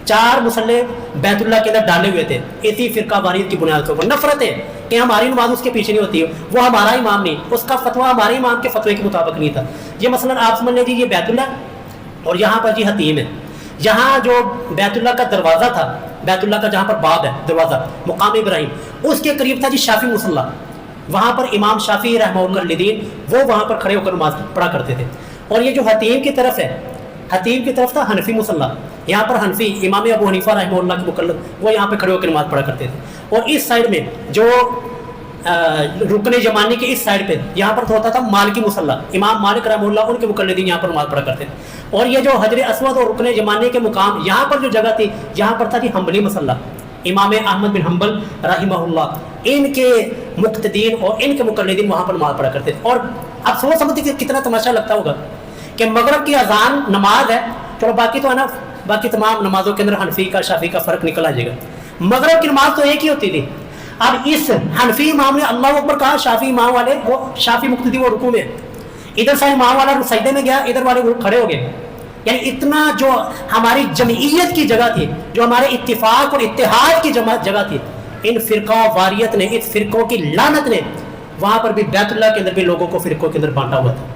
4 मुसल्ले बैतुल्लाह के अंदर डाले हुए थे, इसी फिरका वारियत की बुनियाद के ऊपर। नफरत है कि हमारी नमाज उसके पीछे नहीं होती, वो हमारा इमाम नहीं, उसका फतवा हमारे इमाम के फतवे के मुताबिक नहीं था। ये मसलन आप समझ लीजिए, ये बैतुल्लाह और यहाँ पर जी हतीम है। यहाँ जो बैतुल्लाह का दरवाज़ा था, बैतुल्लाह का जहाँ पर बाब है दरवाज़ा मुकाम इब्राहिम, उसके करीब था जी शाफी मुसल्ला। वहाँ पर इमाम शाफी रहमहुल्लाह वो वहाँ पर खड़े होकर नमाज पढ़ा करते थे। और ये जो हतीम की तरफ है, हतीम की तरफ था हनफी मुसल्ला, यहाँ पर हनफी इमाम अबू हनीफा रहमहुल्लाह के मुकल्लद वो यहाँ पे खड़े होकर नमाज पढ़ा करते थे। और इस साइड में जो रुकने जमाने के इस साइड पे यहाँ पर होता था मालिकी मुसल्ला, इमाम मालिक रहमहुल्लाह उनके मुकल्लदीन यहाँ पर नमाज पढ़ा करते थे। और ये जो हजर अस्वद और रुकने जमाने के मुकाम यहाँ पर जो जगह थी, यहाँ पर था जी हम्बली मुसल्ला, इमाम अहमद बिन हम्बल रहिमहुल्लाह इनके मुक्तदीन और इनके मुकल्लदीन वहाँ पर नमाज पढ़ा करते थे। और आप सोच समझते कि कितना तमाशा लगता होगा कि मगरब की अजान नमाज है, चलो बाकी तो है ना, बाकी तमाम नमाजों के अंदर हनफी का शाफी का फ़र्क निकल आ जाएगा। मगरब की नमाज तो एक ही होती थी। अब इस हनफी इमाम ने अल्लाह अकबर कहा, शाफी इमाम वाले वो शाफी मुक्तदी वो रुकू में, इधर से इमाम वाला सजदे में गया, इधर वाले खड़े हो गए। यानी इतना जो हमारी जमीयत की जगह थी, जो हमारे इत्तिफाक और इत्तेहाद की जगह थी, इन फिरका वारियत ने, इस फिरकों की लानत ने वहाँ पर भी बैतुल्लाह के अंदर भी लोगों को फिरकों के अंदर बांटा हुआ था।